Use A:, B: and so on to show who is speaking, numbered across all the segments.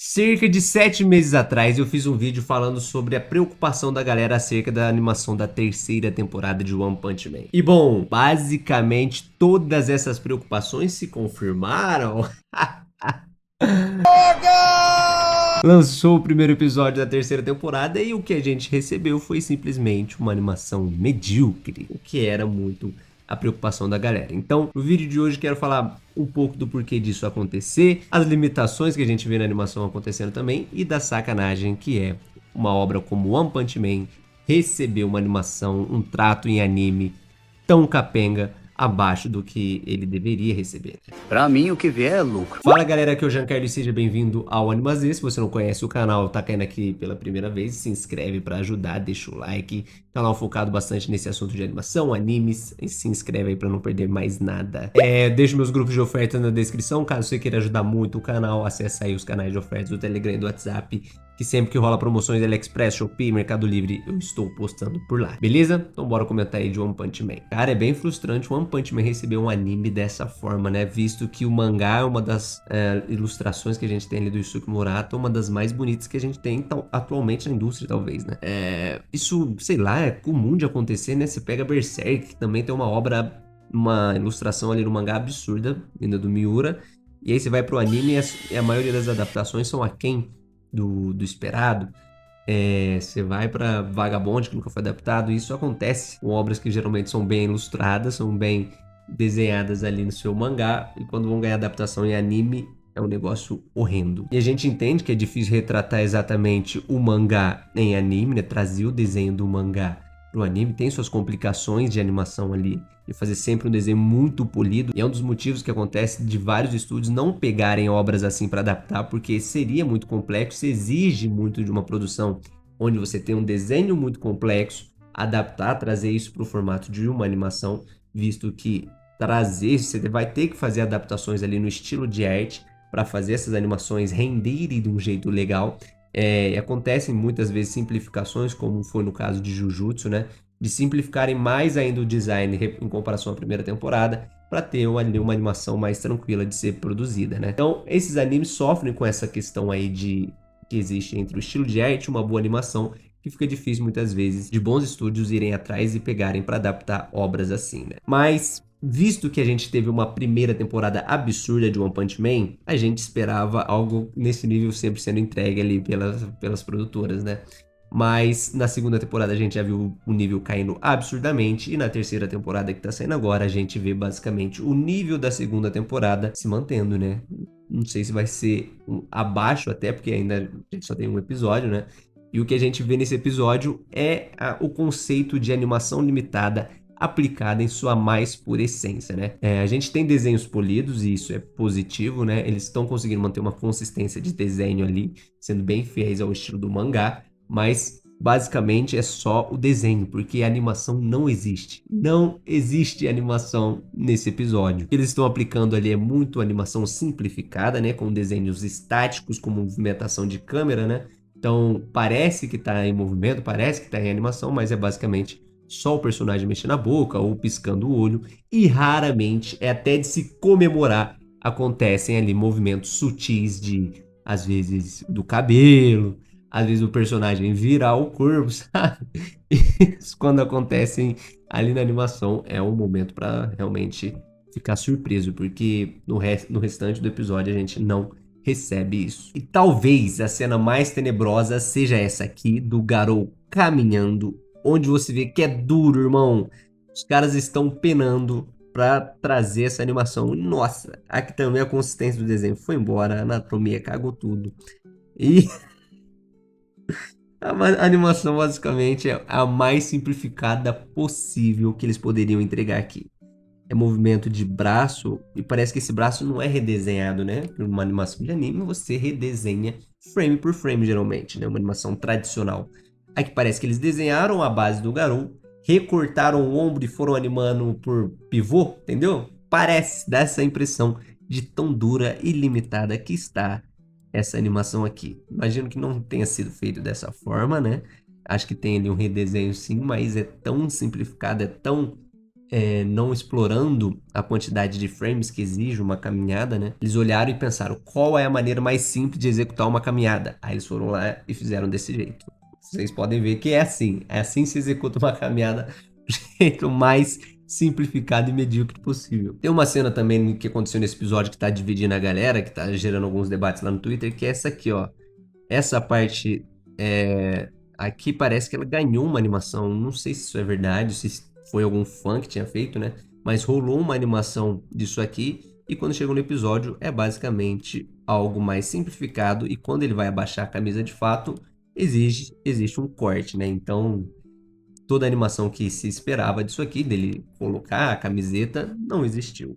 A: Cerca de 7 meses atrás eu fiz um vídeo falando sobre a preocupação da galera acerca da animação da terceira temporada de One Punch Man. E bom, basicamente todas essas preocupações se confirmaram. Lançou o primeiro episódio da terceira temporada e o que a gente recebeu foi simplesmente uma animação medíocre, o que era muito a preocupação da galera. Então, no vídeo de hoje quero falar um pouco do porquê disso acontecer, as limitações que a gente vê na animação acontecendo também e da sacanagem que é uma obra como One Punch Man receber uma animação, um trato em anime tão capenga abaixo do que ele deveria receber.
B: Pra mim, o que vier é lucro.
A: Fala galera, aqui é o Giancarlo e seja bem-vindo ao Animazê. Se você não conhece o canal, tá caindo aqui pela primeira vez, se inscreve pra ajudar, deixa o like. Canal focado bastante nesse assunto de animação, animes, e se inscreve aí pra não perder mais nada. Deixo meus grupos de oferta na descrição, caso você queira ajudar muito o canal, acessa aí os canais de ofertas do Telegram e do WhatsApp, que sempre que rola promoções da AliExpress, Shopee, Mercado Livre, eu estou postando por lá, beleza? Então bora comentar aí de One Punch Man. Cara, é bem frustrante One Punch Man receber um anime dessa forma, né? Visto que o mangá é uma das ilustrações que a gente tem ali do Yusuke Murata, uma das mais bonitas que a gente tem atualmente na indústria, talvez, né? Isso, sei lá, é comum de acontecer, né? Você pega Berserk, que também tem uma obra, uma ilustração ali no mangá absurda, vinda do Miura, e aí você vai pro anime e a maioria das adaptações são aquém do esperado. Você vai pra Vagabond, que nunca foi adaptado, e isso acontece com obras que geralmente são bem ilustradas, são bem desenhadas ali no seu mangá, e quando vão ganhar adaptação em anime, é um negócio horrendo. E a gente entende que é difícil retratar exatamente o mangá em anime, né? Trazer o desenho do mangá pro anime, tem suas complicações de animação ali, e fazer sempre um desenho muito polido, e é um dos motivos que acontece de vários estúdios não pegarem obras assim para adaptar, porque seria muito complexo, exige muito de uma produção onde você tem um desenho muito complexo, adaptar, trazer isso para o formato de uma animação, visto que trazer, você vai ter que fazer adaptações ali no estilo de arte para fazer essas animações renderem de um jeito legal. Acontecem muitas vezes simplificações, como foi no caso de Jujutsu, né? De simplificarem mais ainda o design em comparação à primeira temporada, para ter uma animação mais tranquila de ser produzida, né? Então, esses animes sofrem com essa questão aí de que existe entre o estilo de arte e uma boa animação, que fica difícil muitas vezes de bons estúdios irem atrás e pegarem para adaptar obras assim, né? Mas visto que a gente teve uma primeira temporada absurda de One Punch Man, a gente esperava algo nesse nível sempre sendo entregue ali pelas produtoras, né? Mas na segunda temporada a gente já viu o nível caindo absurdamente, e na terceira temporada que tá saindo agora a gente vê basicamente o nível da segunda temporada se mantendo, né? Não sei se vai ser abaixo até, porque ainda a gente só tem um episódio, né? E o que a gente vê nesse episódio é o conceito de animação limitada aplicada em sua mais pura essência, né? A gente tem desenhos polidos e isso é positivo, né? Eles estão conseguindo manter uma consistência de desenho ali, sendo bem fiéis ao estilo do mangá, mas basicamente é só o desenho, porque a animação não existe. Não existe animação nesse episódio. O que eles estão aplicando ali é muito animação simplificada, né? Com desenhos estáticos, com movimentação de câmera, né? Então parece que tá em movimento, parece que tá em animação, mas é basicamente só o personagem mexendo a boca ou piscando o olho, e raramente, é até de se comemorar, acontecem ali movimentos sutis de, às vezes, do cabelo, às vezes o personagem virar o corpo, sabe? Isso quando acontecem ali na animação é um momento para realmente ficar surpreso, porque no restante do episódio a gente não recebe isso. E talvez a cena mais tenebrosa seja essa aqui, do Garou caminhando, onde você vê que é duro, irmão. Os caras estão penando pra trazer essa animação. Nossa, aqui também a consistência do desenho foi embora, a anatomia cagou tudo. E a animação basicamente é a mais simplificada possível que eles poderiam entregar aqui. É movimento de braço, e parece que esse braço não é redesenhado, né? Por uma animação de anime, você redesenha frame por frame, geralmente, né? Uma animação tradicional. Aqui parece que eles desenharam a base do Garou, recortaram o ombro e foram animando por pivô, entendeu? Parece, dá essa impressão de tão dura e limitada que está essa animação aqui. Imagino que não tenha sido feito dessa forma, né? Acho que tem ali um redesenho sim, mas é tão simplificado, é tão não explorando a quantidade de frames que exige uma caminhada, né? Eles olharam e pensaram, qual é a maneira mais simples de executar uma caminhada? Aí eles foram lá e fizeram desse jeito. Vocês podem ver que é assim se executa uma caminhada do jeito mais simplificado e medíocre possível. Tem uma cena também que aconteceu nesse episódio que tá dividindo a galera, que tá gerando alguns debates lá no Twitter, que é essa aqui, ó. Essa parte aqui parece que ela ganhou uma animação. Não sei se isso é verdade, se foi algum fã que tinha feito, né? Mas rolou uma animação disso aqui. E quando chegou no episódio, é basicamente algo mais simplificado. E quando ele vai abaixar a camisa de fato, existe um corte, né? Então, toda a animação que se esperava disso aqui, dele colocar a camiseta, não existiu.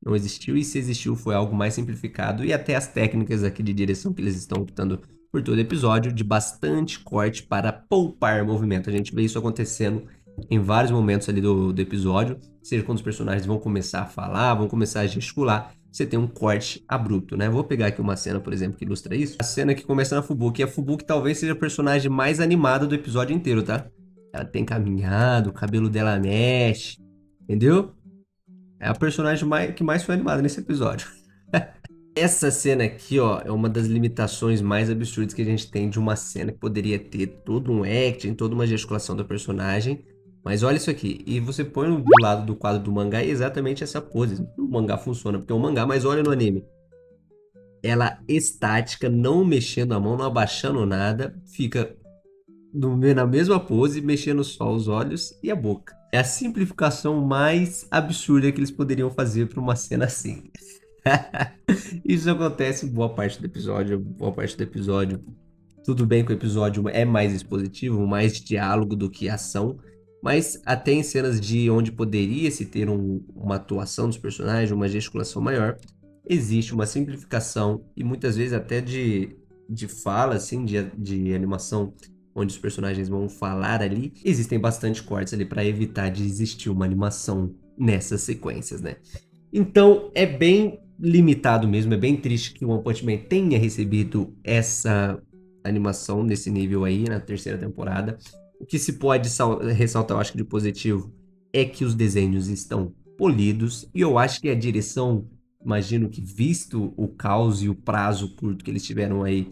A: Não existiu, e se existiu foi algo mais simplificado, e até as técnicas aqui de direção que eles estão optando por todo episódio, de bastante corte para poupar movimento. A gente vê isso acontecendo em vários momentos ali do episódio, seja quando os personagens vão começar a falar, vão começar a gesticular, você tem um corte abrupto, né? Vou pegar aqui uma cena, por exemplo, que ilustra isso. A cena que começa na Fubuki, e a Fubuki talvez seja a personagem mais animada do episódio inteiro, tá? Ela tem caminhado, o cabelo dela mexe, entendeu? É a personagem que mais foi animada nesse episódio. Essa cena aqui, ó, é uma das limitações mais absurdas que a gente tem de uma cena que poderia ter todo um acting, toda uma gesticulação do personagem. Mas olha isso aqui, e você põe do lado do quadro do mangá e é exatamente essa pose. O mangá funciona porque é um mangá, mas olha no anime. Ela estática, não mexendo a mão, não abaixando nada, fica na mesma pose, mexendo só os olhos e a boca. É a simplificação mais absurda que eles poderiam fazer para uma cena assim. Isso acontece em boa parte do episódio. Tudo bem que o episódio é mais expositivo, mais diálogo do que ação, mas até em cenas de onde poderia se ter uma atuação dos personagens, uma gesticulação maior, existe uma simplificação e muitas vezes até de fala, assim, de animação, onde os personagens vão falar ali, existem bastante cortes ali para evitar de existir uma animação nessas sequências, né? Então é bem limitado mesmo, é bem triste que o One Punch Man tenha recebido essa animação nesse nível aí na terceira temporada. O que se pode ressaltar, eu acho que de positivo, é que os desenhos estão polidos e eu acho que a direção, imagino que visto o caos e o prazo curto que eles tiveram aí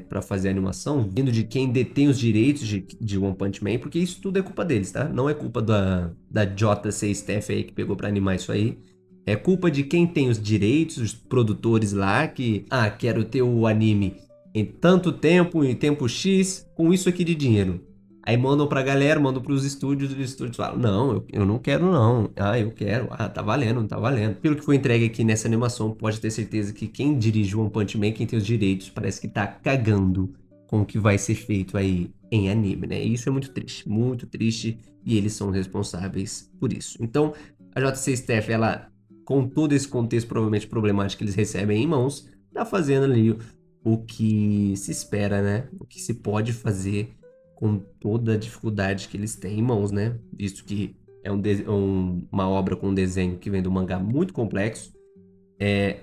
A: para fazer a animação, vindo de quem detém os direitos de One Punch Man, porque isso tudo é culpa deles, tá? Não é culpa da JC Staff aí que pegou para animar isso aí. É culpa de quem tem os direitos, os produtores lá que, quero ter o anime em tanto tempo, em tempo X, com isso aqui de dinheiro. Aí mandam pra galera, mandam pros estúdios, e os estúdios falam, não, eu não quero não. Eu quero. Tá valendo, não tá valendo. Pelo que foi entregue aqui nessa animação, pode ter certeza que quem dirige o One Punch Man, quem tem os direitos, parece que tá cagando com o que vai ser feito aí em anime, né? E isso é muito triste, e eles são responsáveis por isso. Então, a JC Staff, ela, com todo esse contexto provavelmente problemático que eles recebem em mãos, tá fazendo ali o que se espera, né? O que se pode fazer com toda a dificuldade que eles têm em mãos, né? Visto que é uma obra com um desenho que vem do mangá muito complexo.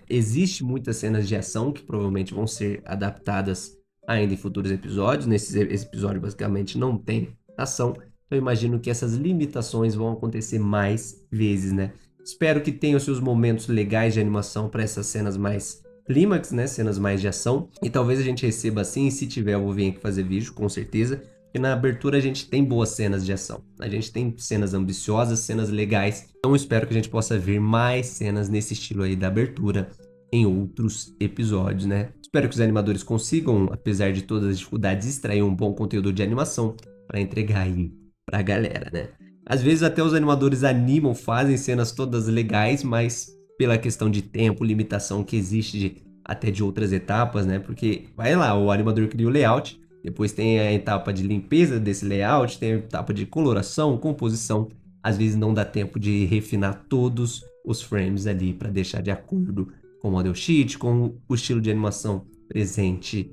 A: Existe muitas cenas de ação que provavelmente vão ser adaptadas ainda em futuros episódios. Esse episódio basicamente não tem ação. Então eu imagino que essas limitações vão acontecer mais vezes, né? Espero que tenham seus momentos legais de animação para essas cenas mais clímax, né? Cenas mais de ação. E talvez a gente receba assim, se tiver eu vou vir aqui fazer vídeo, com certeza. Porque na abertura a gente tem boas cenas de ação. A gente tem cenas ambiciosas, cenas legais. Então eu espero que a gente possa ver mais cenas nesse estilo aí da abertura em outros episódios, né? Espero que os animadores consigam, apesar de todas as dificuldades, extrair um bom conteúdo de animação para entregar aí pra galera, né? Às vezes até os animadores animam, fazem cenas todas legais, mas pela questão de tempo, limitação que existe até de outras etapas, né? Porque vai lá, o animador cria o layout, depois tem a etapa de limpeza desse layout, tem a etapa de coloração, composição. Às vezes não dá tempo de refinar todos os frames ali para deixar de acordo com o model sheet, com o estilo de animação presente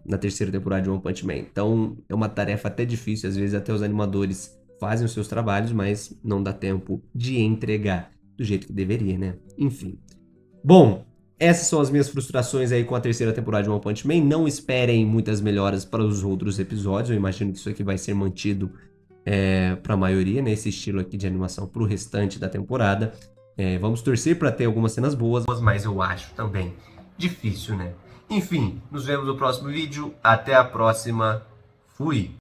A: na terceira temporada de One Punch Man. Então é uma tarefa até difícil, às vezes até os animadores fazem os seus trabalhos, mas não dá tempo de entregar do jeito que deveria, né? Enfim. Bom, essas são as minhas frustrações aí com a terceira temporada de One Punch Man. Não esperem muitas melhoras para os outros episódios. Eu imagino que isso aqui vai ser mantido para a maioria, né, esse estilo aqui de animação para o restante da temporada. Vamos torcer para ter algumas cenas boas, mas eu acho também difícil, né? Enfim, nos vemos no próximo vídeo. Até a próxima. Fui!